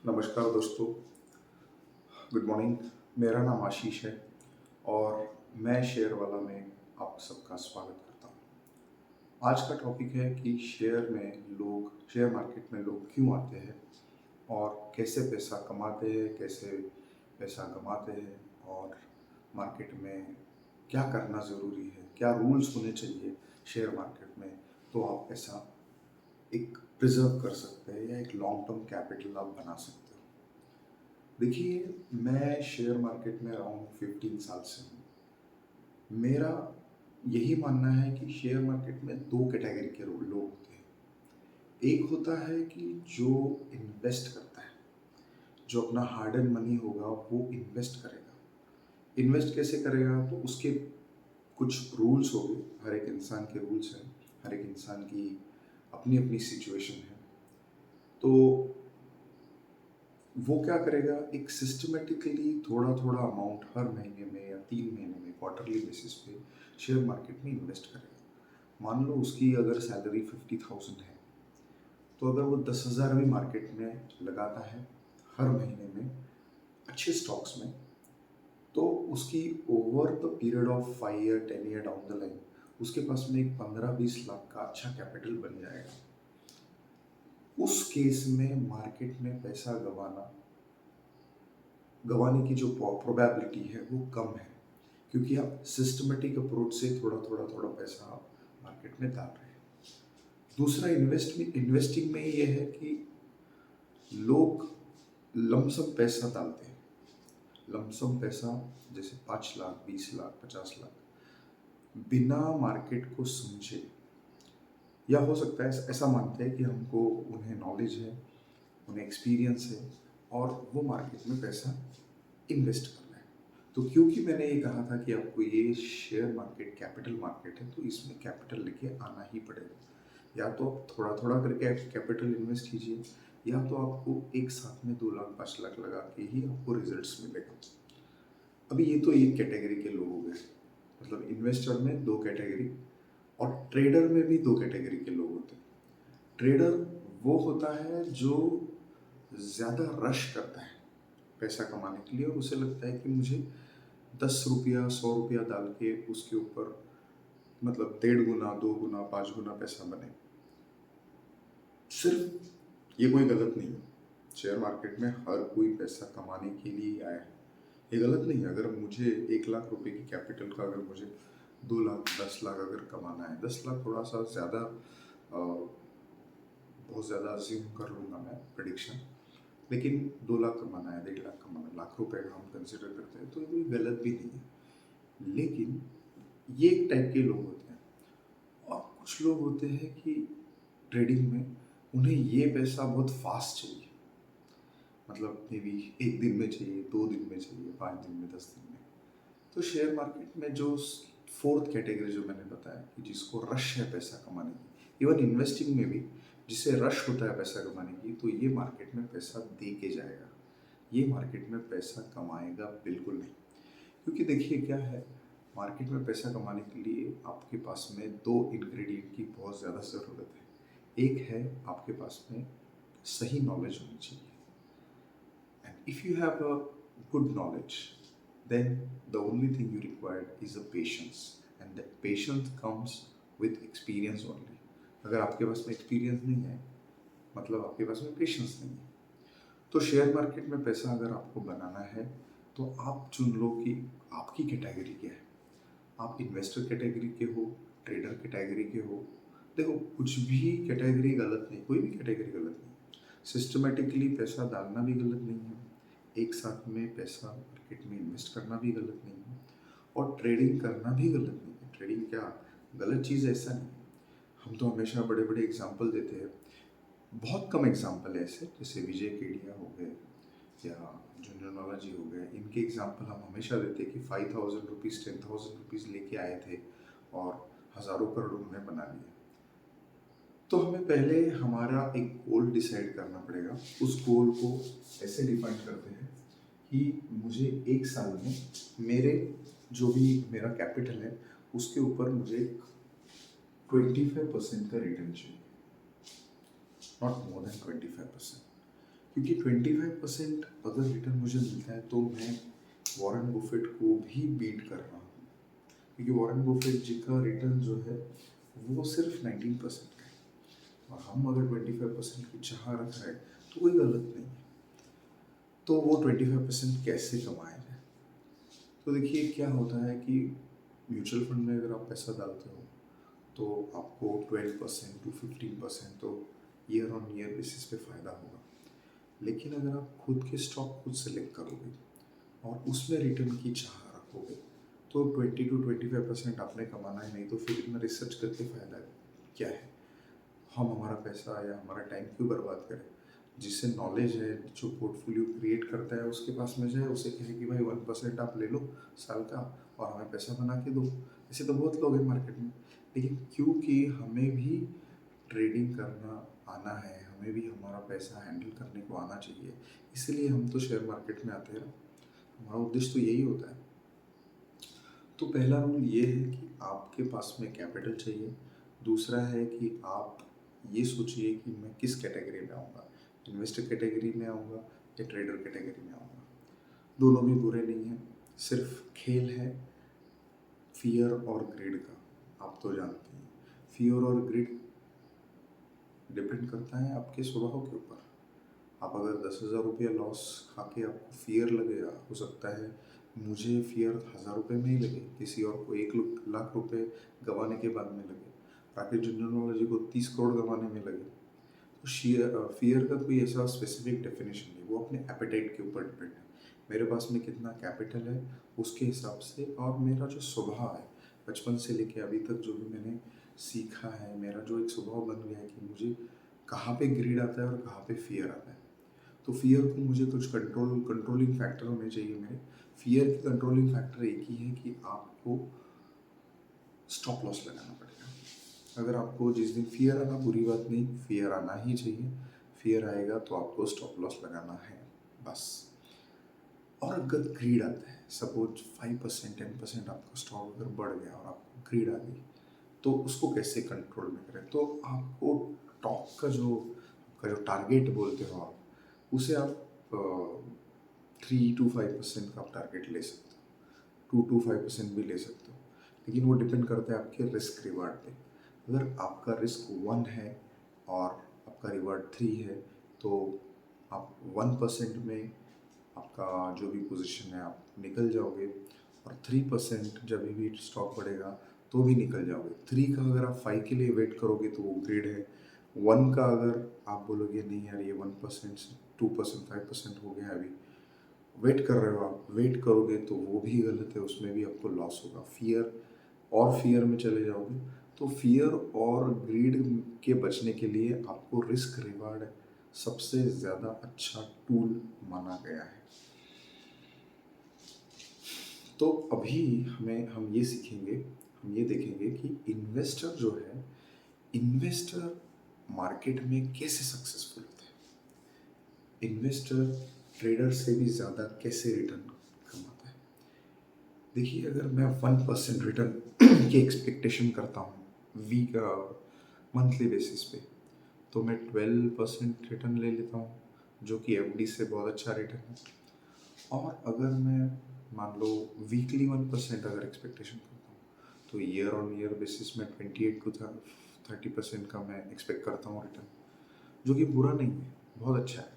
नमस्कार दोस्तों, good morning. मेरा नाम आशीष है और मैं शेयर वाला में आप सबका स्वागत करता हूँ। आज का टॉपिक है कि शेयर मार्केट में लोग क्यों आते हैं और कैसे पैसा कमाते हैं, कैसे पैसा गंवाते हैं और मार्केट में क्या करना ज़रूरी है, क्या रूल्स होने चाहिए शेयर मार्केट में, तो आप पैसा एक प्रिजर्व कर सकते हैं या एक लॉन्ग टर्म कैपिटल आप बना सकते हो। देखिए, मैं शेयर मार्केट में अराउंड 15 साल से हूँ। मेरा यही मानना है कि शेयर मार्केट में 2 कैटेगरी के लोग होते हैं। एक होता है कि जो इन्वेस्ट करता है, जो अपना हार्ड एंड मनी होगा वो इन्वेस्ट करेगा। इन्वेस्ट कैसे करेगा? तो उसके कुछ रूल्स हो गए, हर एक इंसान के रूल्स हैं, हर एक इंसान की अपनी-अपनी सिचुएशन है। तो वो क्या करेगा, एक सिस्टमेटिकली थोड़ा-थोड़ा अमाउंट हर महीने में या 3 महीने में क्वार्टरली बेसिस पे शेयर मार्केट में इन्वेस्ट करेगा। मान लो उसकी अगर सैलरी 50,000 है, तो अगर वो 10,000 भी मार्केट में लगाता है हर महीने में अच्छे स्टॉक्स में, तो उसकी over the period of 5 year 10 year down the line उसके पास में एक 15-20 लाख का अच्छा कैपिटल बन जाएगा। उस केस में मार्केट में पैसा गंवाने की जो प्रोबेबिलिटी है वो कम है, क्योंकि आप सिस्टमेटिक अप्रोच से थोड़ा पैसा आप मार्केट में डाल रहे हैं। दूसरा इन्वेस्टिंग में ये है कि लोग लमसम पैसा डालते हैं। लमसम पैसा जैसे 5 लाख, 20 लाख, 50 लाख बिना मार्केट को समझे, या हो सकता है ऐसा मानते हैं कि हमको उन्हें नॉलेज है, उन्हें एक्सपीरियंस है और वो मार्केट में पैसा इन्वेस्ट कर रहे हैं। तो क्योंकि मैंने ये कहा था कि आपको ये शेयर मार्केट कैपिटल मार्केट है, तो इसमें कैपिटल लेके आना ही पड़ेगा। या तो आप थोड़ा-थोड़ा करके कैपिटल इन्वेस्ट कीजिए, या तो आपको एक साथ में 2 लाख 5 लाख लगा के ही आपको रिजल्ट्स मिलेगा। अभी ये तो एक कैटेगरी के लोग हो गए, मतलब इन्वेस्टर में 2 कैटेगरी और ट्रेडर में भी 2 कैटेगरी के लोग होते हैं। ट्रेडर वो होता है जो ज़्यादा रश करता है पैसा कमाने के लिए और उसे लगता है कि मुझे 10 रुपया 100 रुपया डाल के उसके ऊपर मतलब 1.5 गुना 2 गुना 5 गुना पैसा बने। सिर्फ ये कोई गलत नहीं है, शेयर मार्केट में हर कोई पैसा कमाने के लिए ही आया है, ये गलत नहीं है। अगर मुझे 1 लाख रुपए की कैपिटल का अगर मुझे 2 लाख 10 लाख अगर कमाना है, 10 लाख थोड़ा सा ज़्यादा बहुत ज़्यादा अज्यूम कर लूँगा मैं प्रेडिक्शन, लेकिन 2 लाख कमाना है, 1.5 लाख कमाना है, लाख रुपए का हम कंसिडर करते हैं, तो ये कोई गलत भी नहीं है। लेकिन ये एक टाइप के लोग होते हैं और कुछ लोग होते हैं कि ट्रेडिंग में उन्हें ये पैसा बहुत फास्ट चाहिए, मतलब मे बी 1 दिन में चाहिए, 2 दिन में चाहिए, 5 दिन में, 10 दिन में। तो शेयर मार्केट में जो 4th कैटेगरी जो मैंने बताया कि जिसको रश है पैसा कमाने की, इवन इन्वेस्टिंग में भी जिसे रश होता है पैसा कमाने की, तो ये मार्केट में पैसा दे के जाएगा, ये मार्केट में पैसा कमाएगा बिल्कुल नहीं। क्योंकि देखिए क्या है, मार्केट में पैसा कमाने के लिए आपके पास में 2 इंग्रेडिएंट की बहुत ज़्यादा ज़रूरत है। एक है आपके पास में सही नॉलेज होनी चाहिए, and if you have a good knowledge, then the only thing you require is a patience, and that patience comes with experience only. अगर आपके पास में एक्सपीरियंस नहीं है, मतलब आपके पास में पेशेंस नहीं है। तो शेयर मार्केट में पैसा अगर आपको बनाना है, तो आप चुन लो कि आपकी कैटेगरी क्या है। आप इन्वेस्टर कैटेगरी के हो, ट्रेडर कैटेगरी के हो। देखो, कुछ भी कैटेगरी गलत नहीं, कोई भी कैटेगरी गलत नहीं। सिस्टमेटिकली पैसा डालना भी गलत नहीं है, एक साथ में पैसा मार्केट में इन्वेस्ट करना भी गलत नहीं है और ट्रेडिंग करना भी गलत नहीं है। ट्रेडिंग क्या गलत चीज़ है, ऐसा नहीं है। हम तो हमेशा बड़े-बड़े एग्जाम्पल देते हैं, बहुत कम एग्जाम्पल है ऐसे, जैसे विजय केडिया हो गए या झुंझुनवाला जी हो गए, इनके एग्जाम्पल हम हमेशा देते हैं कि 5,000 रुपीज़ 10,000 रुपीज़ लेके आए थे और हज़ारों करोड़ उन्होंने बना लिए। तो हमें पहले हमारा एक गोल डिसाइड करना पड़ेगा। उस गोल को ऐसे डिफाइन करते हैं कि मुझे 1 साल में मेरे जो भी मेरा कैपिटल है उसके ऊपर मुझे 25% का रिटर्न चाहिए, नॉट मोर देन 25%। क्योंकि 25% अगर रिटर्न मुझे मिलता है तो मैं वॉरेन बुफेट को भी बीट कर रहा हूँ, क्योंकि वॉरेन बुफेट जी का रिटर्न जो है वो सिर्फ 19% का है, और हम अगर 25% की चाह रख रहे हैं तो कोई गलत नहीं है। तो वो 25% कैसे कमाया जाए? तो देखिए क्या होता है कि म्यूचुअल फंड में अगर आप पैसा डालते हो तो आपको 12% टू 15% तो ईयर ऑन ईयर बेसिस पे फ़ायदा होगा। लेकिन अगर आप खुद के स्टॉक खुद सेलेक्ट करोगे और उसमें रिटर्न की चाह रखोगे तो 20 to 25% आपने कमाना है, नहीं तो फिर इतना रिसर्च करके फ़ायदा क्या है? हम हमारा पैसा या हमारा टाइम क्यों बर्बाद करें? जिससे नॉलेज है, जो पोर्टफोलियो क्रिएट करता है उसके पास में जाए, उसे कहे कि भाई 1% आप ले लो साल का और हमें पैसा बना के दो। ऐसे तो बहुत लोग हैं मार्केट में, लेकिन क्योंकि हमें भी ट्रेडिंग करना आना है, हमें भी हमारा पैसा हैंडल करने को आना चाहिए, इसलिए हम तो शेयर मार्केट में आते हैं। हमारा उद्देश्य तो यही होता है। तो पहला रूल ये है कि आपके पास में कैपिटल चाहिए। दूसरा है कि आप ये सोचिए कि मैं किस कैटेगरी में आऊँगा, इन्वेस्टर कैटेगरी में आऊँगा या ट्रेडर कैटेगरी में आऊँगा। दोनों भी बुरे नहीं हैं, सिर्फ खेल है फियर और ग्रिड का। आप तो जानते हैं फियर और ग्रिड डिपेंड करता है आपके स्वभाव के ऊपर। आप अगर 10,000 रुपया लॉस खा के आपको फियर लगेगा, हो सकता है मुझे फियर 1,000 रुपये में ही लगे, किसी और को 1 लाख रुपए गंवाने के बाद में लगे, राकेश झुंझुनवाला जी को 30 करोड़ गंवाने में लगे। तो फियर का कोई ऐसा स्पेसिफिक डेफिनेशन नहीं, वो अपने एपेटाइट के ऊपर डिपेंड है। मेरे पास में कितना कैपिटल है उसके हिसाब से, और मेरा जो स्वभाव है बचपन से लेके अभी तक जो भी मैंने सीखा है, मेरा जो एक स्वभाव बन गया है कि मुझे कहाँ पे ग्रीड आता है और कहाँ पे फियर आता है। तो फियर को मुझे कुछ कंट्रोलिंग फैक्टर होने चाहिए मेरे। फियर की कंट्रोलिंग फैक्टर एक ही है कि आपको स्टॉप लॉस लगाना पड़ेगा। अगर आपको जिस दिन फियर आना, बुरी बात नहीं, फियर आना ही चाहिए, फियर आएगा तो आपको स्टॉप लॉस लगाना है बस। और अगर ग्रीड आता है, सपोज 5% 10% आपका स्टॉक अगर बढ़ गया और आपको ग्रीड आ गई, तो उसको कैसे कंट्रोल में करें? तो आपको टॉप का जो टारगेट बोलते हो आप, उसे आप 3 to 5% का आप टारगेट ले सकते हो, 2 to 5% भी ले सकते हो, लेकिन वो डिपेंड करता है आपके रिस्क रिवार्ड पे। अगर आपका रिस्क 1 है और आपका रिवार्ड 3 है तो आप 1% में आपका जो भी पोजीशन है आप निकल जाओगे, और 3% जब भी स्टॉक बढ़ेगा तो भी निकल जाओगे। 3 का अगर आप 5 के लिए वेट करोगे तो वो ग्रेड है। 1 का अगर आप बोलोगे नहीं यार ये 1% से 2% 5% हो गया अभी, वेट कर रहे हो, आप वेट करोगे तो वो भी गलत है, उसमें भी आपको लॉस होगा। फियर में चले जाओगे, तो फियर और ग्रीड के बचने के लिए आपको रिस्क रिवार्ड सबसे ज़्यादा अच्छा टूल माना गया है। तो अभी हम ये सीखेंगे, हम ये देखेंगे कि इन्वेस्टर मार्केट में कैसे सक्सेसफुल होते हैं, इन्वेस्टर ट्रेडर से भी ज़्यादा कैसे रिटर्न कमाता है। देखिए अगर मैं 1% रिटर्न की एक्सपेक्टेशन करता हूँ वीक मंथली बेसिस पे, तो मैं 12% रिटर्न ले लेता हूँ, जो कि एफडी से बहुत अच्छा रिटर्न है। और अगर मैं मान लो वीकली 1% अगर एक्सपेक्टेशन करता हूँ, तो ईयर ऑन ईयर बेसिस में 28 to 30% का मैं एक्सपेक्ट करता हूँ रिटर्न, जो कि बुरा नहीं है, बहुत अच्छा है।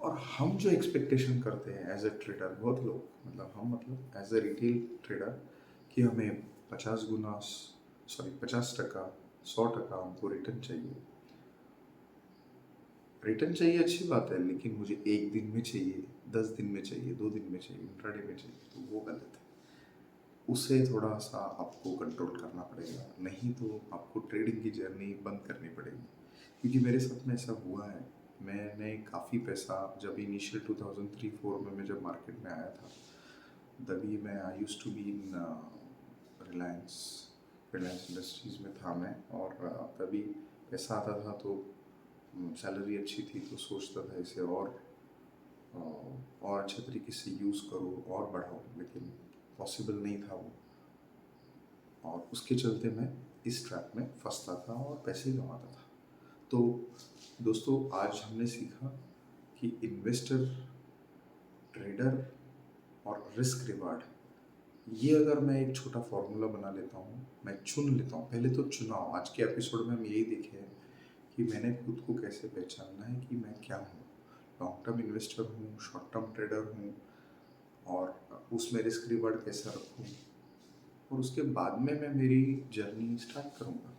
और हम जो एक्सपेक्टेशन करते हैं एज अ ट्रेडर, बहुत लोग मतलब एज अ रिटेल ट्रेडर, कि हमें 50% 100% हमको रिटर्न चाहिए। रिटर्न चाहिए अच्छी बात है, लेकिन मुझे 1 दिन में चाहिए, 10 दिन में चाहिए, 2 दिन में चाहिए, इंट्राडे में चाहिए, तो वो गलत है। उसे थोड़ा सा आपको कंट्रोल करना पड़ेगा, नहीं तो आपको ट्रेडिंग की जर्नी बंद करनी पड़ेगी। क्योंकि मेरे साथ में ऐसा हुआ है, मैंने काफ़ी पैसा जब इनिशियल 2003-4 में मैं जब मार्केट में आया था, तभी मैं I used to be in Reliance Reliance industries में था मैं, और तभी पैसा आता था तो सैलरी अच्छी थी, तो सोचता था इसे और अच्छे तरीके से यूज़ करो और बढ़ाओ, लेकिन पॉसिबल नहीं था वो, और उसके चलते मैं इस ट्रैप में फंसता था और पैसे गंवाता था। तो दोस्तों आज हमने सीखा कि इन्वेस्टर, ट्रेडर और रिस्क रिवार्ड, ये अगर मैं एक छोटा फॉर्मूला बना लेता हूँ, मैं चुन लेता हूँ, पहले तो चुनाव, आज के एपिसोड में हम यही देखे हैं कि मैंने खुद को कैसे पहचानना है कि मैं क्या हूँ, लॉन्ग टर्म इन्वेस्टर हूँ, शॉर्ट टर्म ट्रेडर हूँ, और उसमें रिस्क रिवार्ड कैसा रखूँ, और उसके बाद में मैं मेरी जर्नी स्टार्ट करूँगा।